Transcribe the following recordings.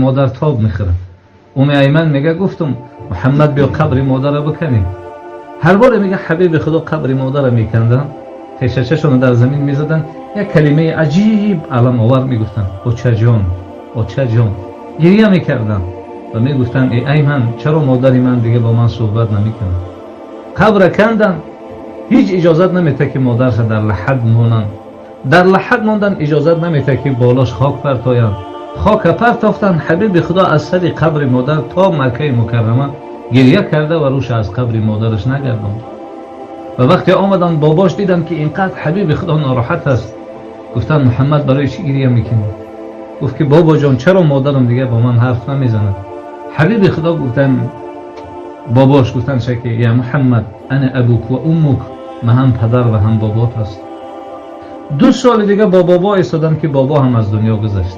مادر تاب میخوره. ایمن میگه گفتم محمد بیا قبر مادر رو بکنیم. هر بار میگه حبیب خدا قبر مادر رو میکندن، خشششون در زمین میزدن، یک کلمه عجیب علم آور میگفتن اوچه جان، اوچه جان. گریه میکردن و میگفتن ای ایمن چرا مادری من دیگه با من صحبت نمیکنه؟ قبر کندن، هیچ اجازت نمیده که مادرش در لحد مونن. در لحد موندن اجازت نمیده که بالاش خاک پرتاین. خاک پرتافتن. حبیب خدا از سر قبر مادر تا مکه مکرمه گریه کرده و روش از قبر مادرش نگرداند. و وقتی آمدن باباش دیدن که اینقدر حبیب خدا ناراحت است، گفتن محمد برای چی گریه میکنی؟ گفت که بابا جان چرا مادرم دیگه با من حرف نمیزنه؟ حبیب خدا گفتن باباش گفتن که یا محمد انا ابوک و امک، من هم پدر و هم بابات هست. 2 سال دیگه با بابا ایستادن که بابا هم از دنیا گذشت.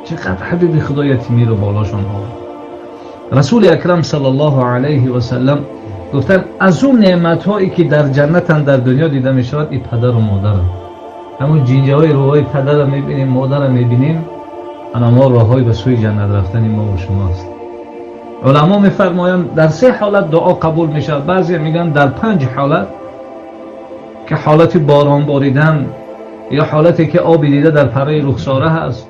چقدر حبیب خدا یتیمی رو بالاشون آورد. رسول اکرم صلی الله علیه و سلم گفتن از اون نعمت‌هایی که در جنت در دنیا دیده میشود این پدر و مادر هم. همون جینجه‌های روحی پدر رو میبینیم، مادر رو میبینیم، انا ما راههای به سوی جنت رفتن ما و شماست. علما میفرمایند در 3 حالت دعا قبول میشه. بعضی میگن در 5 حالت، که حالت باران باریدن، یا حالتی که آب دیده در پره رخساره هست،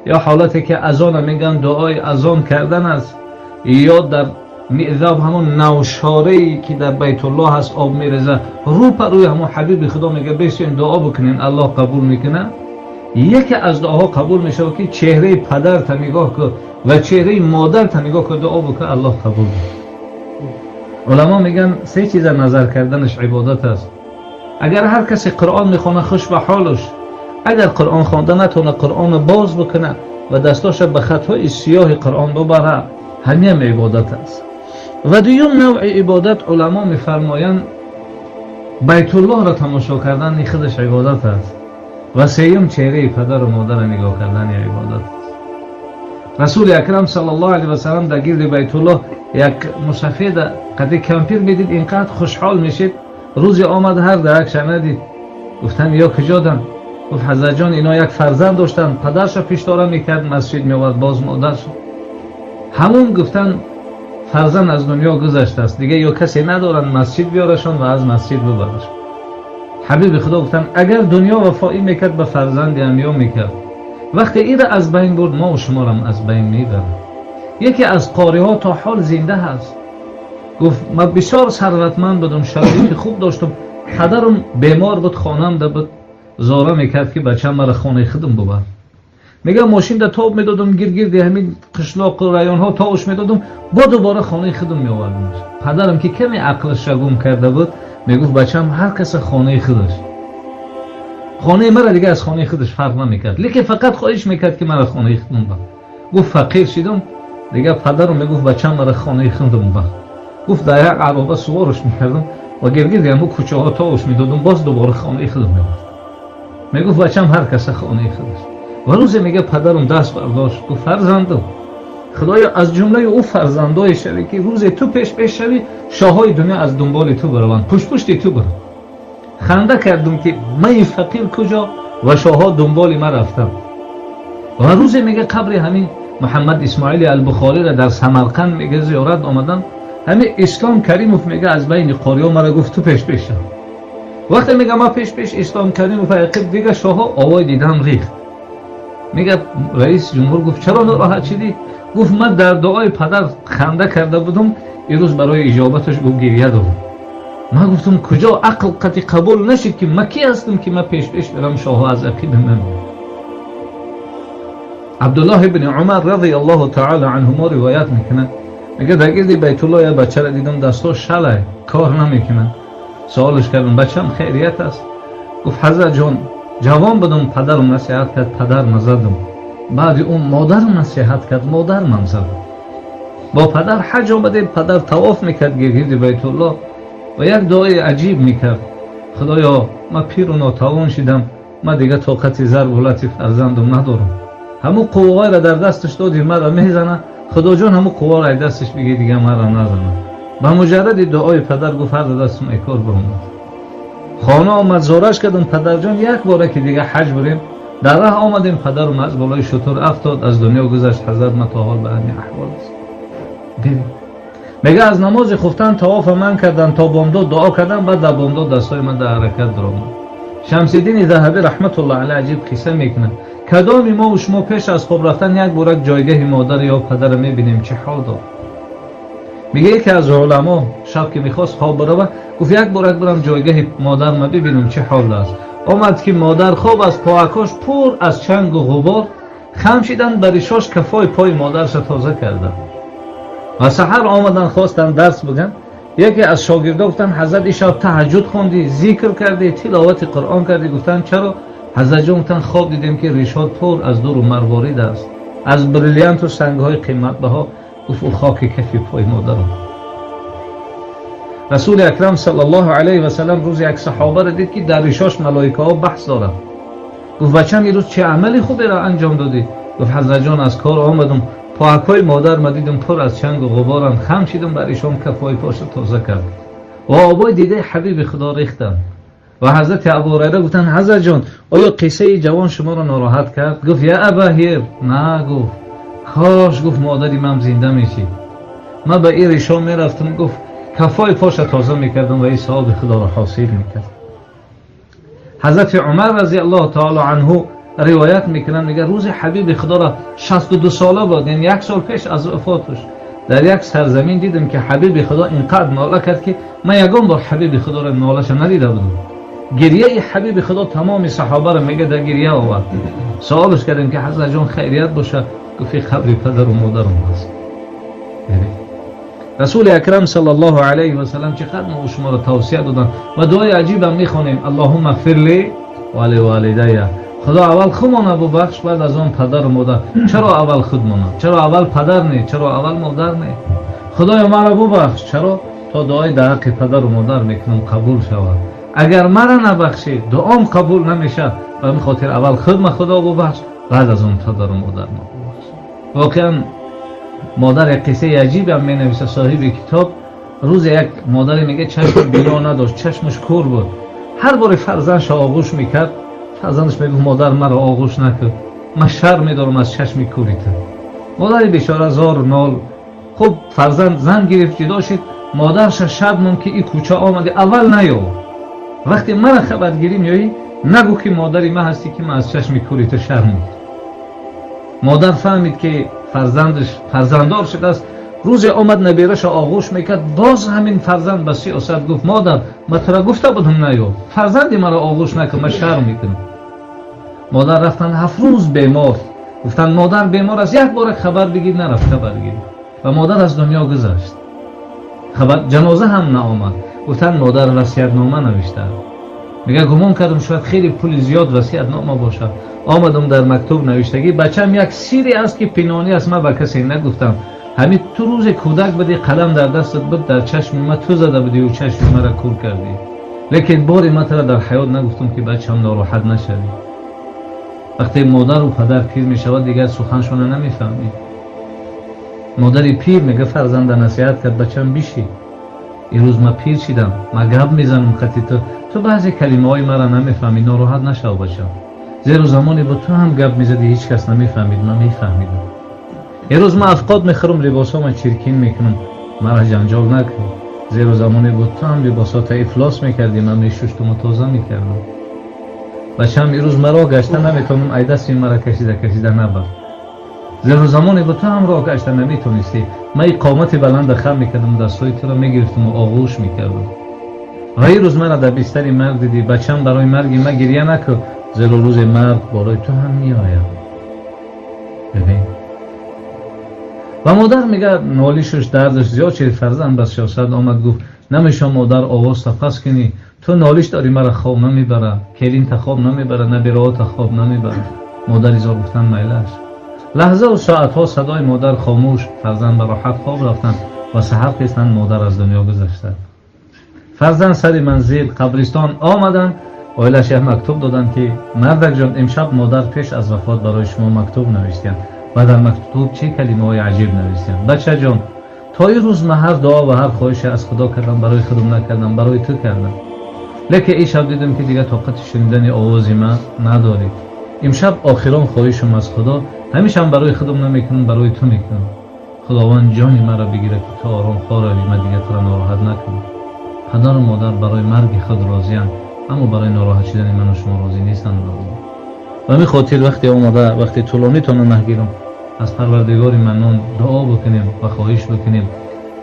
یا حالتی که اذان میگن دعای اذان کردن است، یا در میعذاب همون نوشاره‌ای که در بیت الله هست آب میریزه رو پر روی همون حبیب خدا میگه بیستین دعا بکنین الله قبول میکنه. یکی از دعاها قبول میشه که چهره پدر تا نگاه کن و چهره مادر تا نگاه کن دعا بکن الله قبول میکنه. علما میگن 3 چیز نظر کردنش عبادت است. اگر هر کسی قرآن میخونه خوش به حالش، اگر قرآن خوانده نتونه قرآن باز بکنه و دستاش به خطهای سیاه قرآن ببره، همین هم عبادت است. و دوم نوع عبادت علما میفرمایند بیت الله را تماشا کردن این خودش عبادت است. و سوم چهره پدر و مادر را نگاه کردن عبادت است. رسول اکرم صلی الله علیه و سلم در گرد بیت الله یک مسافر قد کمپیر میدید، اینقدر خوشحال میشید. روزی آمد هر درک شنیدید، گفتن یا کجادن؟ گفت حضرت جان اینا یک فرزند داشتن، پدرش پیشداره میکرد مسجد میآورد، باز مادرش. همون گفتن فرزند از دنیا گذشته است دیگه، یا کسی ندارن مسجد بیارشون و از مسجد ببرشون. حبیب خدا گفتن اگر دنیا وفایی میکرد به فرزند انبیا میکرد، وقتی این را از بین برد ما و شما را از بین میبرد. یکی از قاری ها تا حال زنده هست، گفت من بسیار ثروتمند بودم، شرایط خوب داشتم، پدرم بیمار بود، خانم ده بود، زاره میکرد که بچه‌م مرا خانه خودم ببر. میگه ماشین ده تاب میدادم گرد همین قشلاق و رایان ها تاوش میدادم، با دوباره خانه خودم میآوردم. پدرم که کمی عقلش را گم کرده بود میگفت بچه‌م هر کس خانه خودش، خانه مرا دیگه از خانه خودش فرق نمیکرد، لیکن فقط خواهش میکرد که مرا خانه خودم ببر. گفت فقیر شدم دیگه، پدرم میگفت بچه‌م مرا خانه خودم ببر. گفت در یک عربه سوارش میکردم و گرد همون کوچه ها تاوش میدادم، باز دوباره خانه خودم میآورد. میگفت بچه‌م هر کس خانه خودش. و روزی میگه پدرم دست برداشت گفت فرزندم خدایا از جمله او فرزندای شوی که روز تو پیش شوی، شاههای دنیا از دنبال تو بروند، پشت تو برن. خنده کردم که من فقیر کجا و شاهها دنبال من رفتم. و روزی میگه قبر همین محمد اسماعیل البخاری را در سمرقند میگه زیارت آمدن. همین اسلام کریموف میگه از بین قاری‌ها مرا گفت تو پیش شو. وقتی میگه ما پیش اسلام کریموف عقب دیگه شاهها آوای دیدن ریخت. میگه رئیس جمهور گفت چرا ناراحت شدی؟ گفت من در دعای پدر خنده کرده بودم، این روز برای اجابتش گفت گریه دارم. من گفتم کجا عقل قطعی قبول نشد که من کی هستم که من پیش برم شاه از عقیب من. عبدالله ابن عمر رضی الله تعالی عنهما روایت میکنه، میگه در گرد بیت الله یه بچه را دیدم دستاش شله کار نمیکنه. سوالش کردم بچه‌م خیریت است؟ گفت حضرت جان جوان بودم پدرم نصیحت کرد پدر نزدم، بعد اون مادرم نصیحت کرد مادرم زدم. با پدر حج آمدیم، پدر طواف میکرد گرد بیت الله و یک دعای عجیب میکرد، خدایا من پیر و ناتوان شدم، من دیگه طاقت ضرب ولت فرزندم ندارم، همون قوای را در دستش دادی مرا میزنه، خدا جان همون قوا را دستش بگی دیگه مرا نزنه. با مجرد دعای پدر گفت هر دستم ایکار برم. خانه آمد زارش کردم پدر جان یک باره که دیگه حج بریم، در راه آمدیم پدرم از بالای شتر افتاد از دنیا گذشت. حضرت ما تا حال به همین احوال است. ببین میگه از نماز خفتن طواف من کردن تا بامداد دعا کردن، بعد در بامداد دستای من در حرکت درآمد. شمس الدین ذهبی رحمت الله علیه عجیب قصه میکنه. کدام ما و شما پیش از خواب رفتن یک بارک جایگاه مادر یا پدر میبینیم چه حال داد؟ میگه یکی از علما شب که میخواست خواب بره گفت یک بارک برم جایگاه مادر ما ببینم چه حال است. آمد که مادر خواب از پاکاش پر از چنگ و غبار، خم شدن بریشاش کفای پای مادرش تازه کردن. و سحر آمدن خواستن درس بگن. یکی از شاگردا گفتن حضرت شب تهجد خوندی، ذکر کردی، تلاوت قرآن کردی؟ گفتن چرا؟ حضرت جان گفتن خواب دیدیم که ریشات پر از دور و مروارید است، از بریلیانت و سنگ‌های قیمت بها. گفت خاک کف پای مادرم. رسول اکرم صلی الله علیه و سلم روز یک صحابه را دید که در ریشاش ملائکه ها بحث دارند. گفت بچه‌م این روز چه عملی خوبی را انجام دادی؟ گفت حضرت جان از کار آمدم پاکای مادر ما دیدم پر از چنگ و غبارند، خم شدم بر ایشان کفای پاش تازه کرد و آبای دیده حبیب خدا ریختند. و حضرت ابوهریره گفتن حضرت جان آیا قصه جوان شما را ناراحت کرد؟ گفت یا اباهیر نه. گفت کاش گفت مادری من زنده میشی، من به این ریشان میرفتم، گفت کفای پاش تازه میکردم و این ثواب خدا را حاصل میکرد. حضرت عمر رضی الله تعالی عنه روایت میکنن، میگه روز حبیب خدا را 62 ساله بود، یعنی یک سال پیش از وفاتش، در یک سرزمین دیدم که حبیب خدا اینقدر ناله کرد که من یگان بار حبیب خدا را نالش ندیده بودم. گریه حبیب خدا تمام صحابه را میگه در گریه آورد. سوالش کردیم که حضرت جان خیریت باشه؟ گفت قبر پدر و مادرم است. رسول اکرم صلی الله علیه و سلم چقدر ما شما را توصیه دادن و دعای عجیب هم میخونیم اللهم اغفر لی و لوالدی. خدا اول خودمون ببخش بعد از آن پدر و مادر. چرا اول خودمون؟ چرا اول پدر نه؟ چرا اول مادر نه؟ خدایا مرا ببخش. چرا؟ تا دعای در حق پدر و مادر میکنم قبول شود. اگر مرا نبخشی دعام قبول نمیشه. به این خاطر اول خودم خدا ببخش بعد از اون پدر و مادر ما ببخش. واقعا مادر یک قصه عجیب هم می نویسه صاحب کتاب. روز یک مادر میگه چشم بینا نداشت، چشمش کور بود. هر بار فرزندش آغوش میکرد فرزندش میگه مادر مرا آغوش نکرد، من شرم میدارم از چشم کوریت. مادر بیچاره زار نال. خب فرزند زن گرفت جدا شد. مادرش شب نون که این کوچه آمده اول نیو وقتی من خبرگیری میایی نگو که مادری من هستی که من از چشم کوریت شرم میدارم. مادر فهمید که فرزنددار شده است. روز آمد نبیرش آغوش میکرد، باز همین فرزند به سیاست گفت مادر من تو را گفته بودم نیو، فرزندی مرا آغوش نکن من شرم میکنم. مادر رفتن 7 روز بیمار. گفتن مادر بیمار است، یک بار خبر بگیر. نرفت خبر گیر و مادر از دنیا گذشت. خبر جنازه هم نآمد. گفتن مادر وصیت‌نامه نوشته. میگه گمان کردم شاید خیلی پول زیاد وصیت‌نامه باشه. آمدم در مکتوب نوشتگی بچم یک سیری است که پنهانی است، من به کسی نگفتم. همین تو روز کودک بودی قلم در دستت بود، در چشم من تو زده بودی و چشم مرا کور کردی. لیکن باری من تو در حیات نگفتم که بچم ناراحت نشوی. وقتی مادر و پدر پیر میشود دیگر سخنشون نمیفهمی. مادری پیر میگه فرزند نصیحت کرد بچم بیشی. این روز من پیر شدم، من گپ میزنم خطی تو بعضی کلمه های مرا نمیفهمی، ناراحت نشو بچم. زیرا زمانی با تو هم گپ میزدی هیچ کس نمیفهمید، من میفهمیدم. یه روز من افقاد میخرم لباسام چرکین میکنم، مرا جنجال نکن. زیرا زمانی با تو هم لباسات افلاس میکردی، من میشوشتم و تازه میکردم. بچم این روز مرا گشته نمیتونم، ای دستی مرا کشیده نبر. زیرا زمانی با تو هم راه گشته نمیتونستی، من قامت بلند خم میکردم، دستای تو را میگرفتم و آغوش میکردم. و این روز مرا در بستر مرگ دیدی، بچم برای مرگی من گریه نکن، زیرا روز مرگ برای تو هم میآید. ببین. و مادر میگه نالیشش دردش زیاد شد، فرزند بس سیاست آمد گفت نمیشه مادر آواز تپس کنی، تو نالیش داری مرا خواب نمیبره، کلین تا خواب نمیبره، نبیره تا خواب نمیبره. مادر ایزا گفتن میلش. لحظه و ساعتها صدای مادر خاموش، فرزند به راحت خواب رفتن و سحر خیستن مادر از دنیا گذشته. فرزند سر منزل قبرستان آمدن، اویلش یک مکتوب دادن که مردک جان امشب مادر پیش از وفات برای شما مکتوب نوشتن و در مکتوب چه کلمه های عجیب نوشتن. بچه جان تا این روز من هر دعا و هر خواهش از خدا کردم، برای خودم نکردم، برای تو کردم. لیکن این شب دیدم که دیگه طاقت شنیدن آوازی من نداری. امشب آخران خواهشم از خدا، همیشه هم برای خودم نمیکنم، برای تو میکنم. خداوند جان مرا بگیره که تو آرام خواه روی، من دیگه تو را ناراحت نکنم. پدر و مادر برای مرگ خود راضی‌اند، اما برای ناراحت شدن من و شما راضی نیستند. و همین خاطر وقتی آماده، وقتی طولانی تان نگیرم، از پروردگار منان دعا بکنیم و خواهش بکنیم.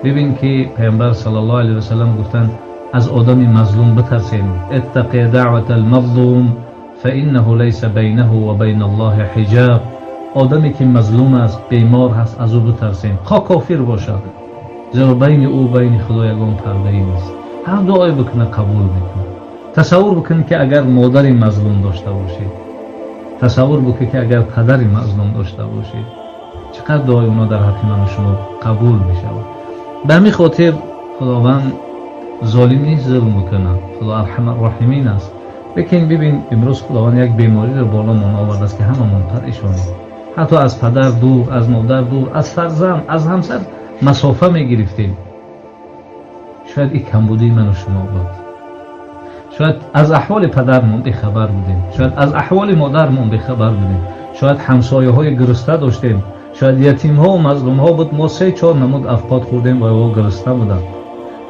ببین که پیامبر صلی الله علیه و سلم گفتند از آدم مظلوم بترسین. اتق دعوت المظلوم فانه لیس بینه و بین الله حجاب. آدمی که مظلوم است، بیمار هست، از او بترسین، خواه کافر باشد، زیرا بین او بین خدا یگان پرده نیست. هر دعای بکنه قبول میکنه. تصور بکن که اگر مادری مظلوم داشته باشید، تصور بکن که اگر پدری مظلوم داشته باشید، چقدر دعای اونا در حق من و شما قبول میشود. به همین خاطر خداوند ظالم نیست، ظلم میکنه. خدا ارحم الراحمین است. لیکن ببین امروز خداوند یک بیماری رو بالا من آورده است که همه پریشانیم. حتی از پدر دور، از مادر دور، از فرزند، از همسر مسافه میگرفتیم. شاید این کمبودی من و شما بود. شاید از احوال پدرمون بیخبر بودیم، شاید از احوال مادرمون بیخبر بودیم، شاید همسایه های گرسنه داشتیم، شاید یتیم ها و مظلوم ها بود. ما 3-4 نمود افقاد خوردیم و او گرسنه بودن.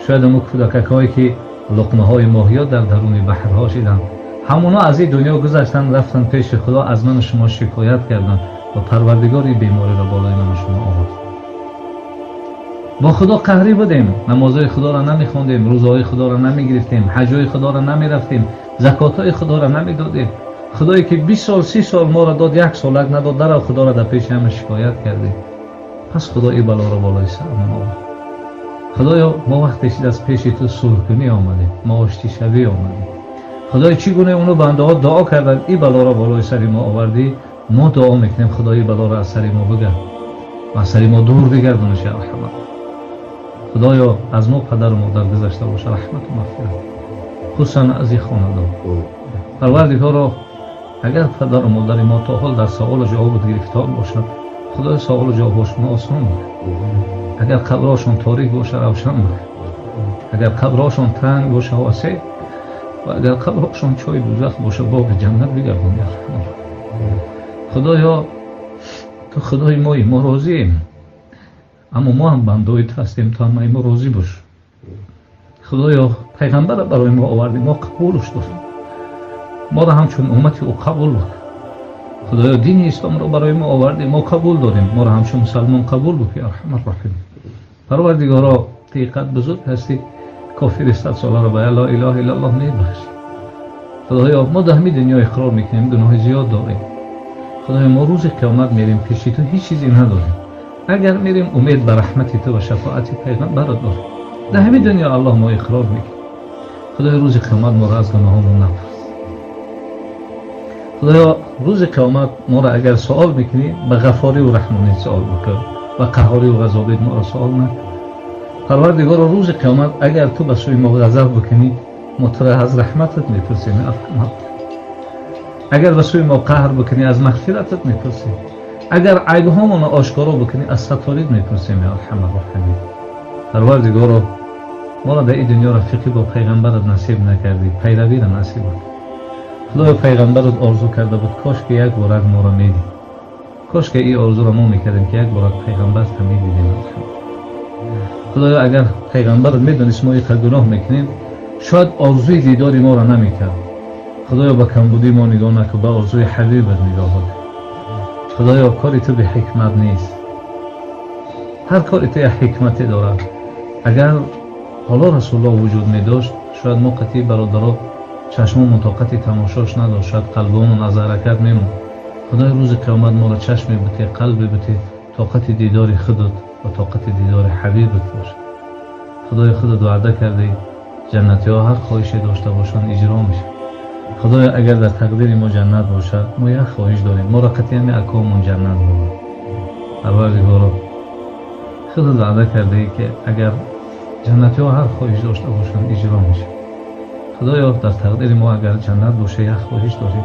شاید همون کودکک هایی که لقمه های ماهیات در درون بحرها شدند، همونا از این دنیا گذشتن، رفتن پیش خدا، از من و شما شکایت کردند و پروردگار این بیماری را بالای من و شما آورد. با خدا قهری بودیم، نمازهای خدا را نمیخوندیم، روزهای خدا را نمیگرفتیم، حجهای خدا را نمیرفتیم، زکاتهای خدا را نمیدادیم. خدایی که 20 سال 30 سال ما را داد، 1 سالک نداد، در خدا را در پیش همه شکایت کردیم. پس خدا این بلا را بالای سرمون آورد. خدایا ما وقتی شد از پیش تو سرکنی آمدیم، ما آشتی شوی آمدیم. خدای چگونه اونو بنده ها دعا کردن این بلا را بالای سر ما آوردی، ما دعا میکنیم خدای بلا را از سر ما بگرد و از سر ما دور بگردونش یا رحمت. خدایا از ما پدر و مادر گذشته باشه، رحمت و مغفرت، خصوصا از این خاندان. پروردگارا اگر پدر و مادر ما تا حال در سوال و جواب گرفتار باشد، خدای سوال و جوابشون آسان بکن. اگر قبرشون تاریک باشه روشن بکن. اگر قبرشون تنگ باشه واسع، و اگر قبرشون چای دوزخ باشه باب جنت بگردون یا رحمت. خدایا تو خدای مایی، ما راضییم، اما ما هم بنده‌ای هستیم، تو هم ما راضی باش. خدایا پیغمبر برای ما آوردی، ما قبولش داریم، ما را همچون امتی او قبول بکن. خدایا دین اسلام را برای ما آوردی، ما قبول داریم، ما را همچون مسلمان قبول بکن یا رحمت الرحیم. پروردگارا حقیقت بزرگ هستی، کافر 100 ساله را به لا اله الا الله میبخشی. خدایا ما در همین دنیا اقرار میکنیم گناه زیاد داریم. خدایا ما روز قیامت میریم پیش تو، هیچ چیزی نداریم. اگر میریم امید به رحمت تو و شفاعت پیغمبر داریم. در همین دنیا الله ما اقرار میکنیم. خدایا روز قیامت ما را از گناهامون نپرس. خدایا روز قیامت ما را اگر سوال میکنی به غفاری و رحمانی سوال بکن و قهاری و غضبت ما را سوال نکن. پروردگار روز قیامت اگر تو به سوی ما غضب بکنی، ما تو را از رحمتت میپرسیم افرماد. اگر به سوی ما قهر بکنی، از مغفرتت میپرسیم. اگر عیبهامون آشکارا بکنی، از ستارت میپرسیم یا ارحم الراحمین. پروردگار ما را در این دنیا رفیقی با پیغمبرت نصیب نکردی، پیروی را نصیب کن. خدای پیغمبرت آرزو کرده بود کاش که یک بار ما را میدی، کاش که این آرزو را ما میکردیم که یک بار پیغمبر را میدیدیم. خدایا اگر پیغمبرت میدونست ما یک گناه میکنیم، شاید آرزوی دیداری ما را نمیکرد. خدایا با کمبودی ما نگاه نکن، به آرزوی حبیبت نگاه کن. خدایا کاری تو به حکمت نیست، هر کاری تو یک حکمتی دارد. اگر حالا رسول الله وجود میداشت، شاید ما قطعی برادرها چشممون طاقت تماشاش نداشت، شاید قلبمون از حرکت میمون. خدای روز قیامت ما را چشمی بده، قلبی بده، طاقت دیدار خودت و طاقت دیدار حبیبت باشه. خدای خودت وعده کردی جنتی ها هر خواهشی داشته باشن اجرا میشه. خدایا اگر در تقدیر ما جنت باشد، ما یک خواهش داریم، ما را قطعی همین اکامون جنت بود. پروردگارا خودت وعده کردی که اگر جنتی ها هر خواهش داشته باشن اجرا میشه. خدایا در تقدیر ما اگر جنت باشه یک خواهش داریم،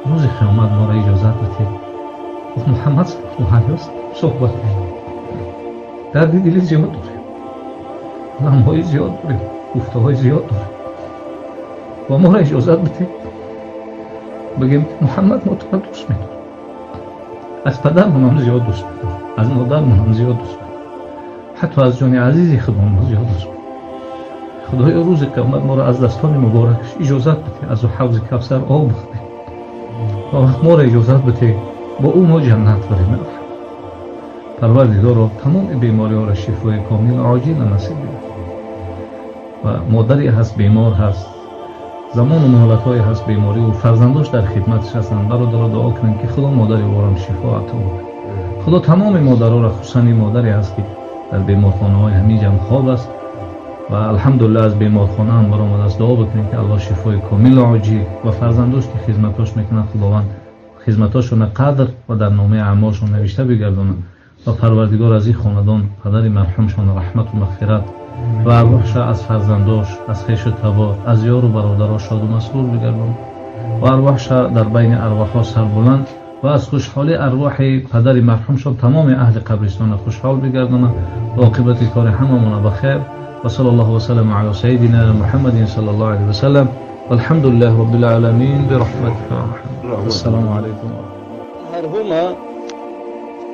روز قیامت ما را اجازت بده گفت محمد صلی الله علیه و سلم صحبت کنیم. درد دلی زیاد داریم، غم‌های زیاد داریم، گفته‌های زیاد داریم، و ما را اجازت بده بگیم محمد ما تو را دوست می‌داریم. از پدر هم زیاد دوست می‌داریم، از مادر هم زیاد دوست می‌داریم، حتی از جان عزیزی خودمون زیاد دوست می‌داریم. خدای روز قیامت ما را از دستان مبارکش اجازت بده از حوض کوثر آب بخوریم و وقت ما را اجازت بده با او ما جنت بریم. پروردگار تمام بیماری ها را شفای کامل عاجل نصیب بده. و مادری هست بیمار هست، زمان و مهلت های هست بیماری و فرزنداش در خدمتش هستند، برادرها دعا کنیم که خدا مادری وارم شفا عطا کنه. خدا تمام مادرها را، خصوصا مادری هست که در بیمارخانه های همین جمع خواب است و الحمدلله از بیمارخانه هم برآمده است، دعا بکنیم که الله شفای کامل عاجل و فرزنداش که خدمتاش میکنند خداوند خدمتاشون قدر و در نامه اعمالشون نوشته بگردونه و پروردگار از این خاندان پدر مرحومشان رحمت و مغفرت و ارواحش از فرزنداش، از خویش و تبار، از یار و برادرها شاد و مسرور بگردونه و ارواحش در بین ارواحها سربلند و از خوشحالی ارواح پدر مرحومشان تمام اهل قبرستان خوشحال بگردونه و عاقبت کار هممون بخیر. و صلی الله و سلم علی سیدنا محمد صلی الله علیه و سلم والحمد لله رب العالمین برحمتك. السلام علیکم. مرحوم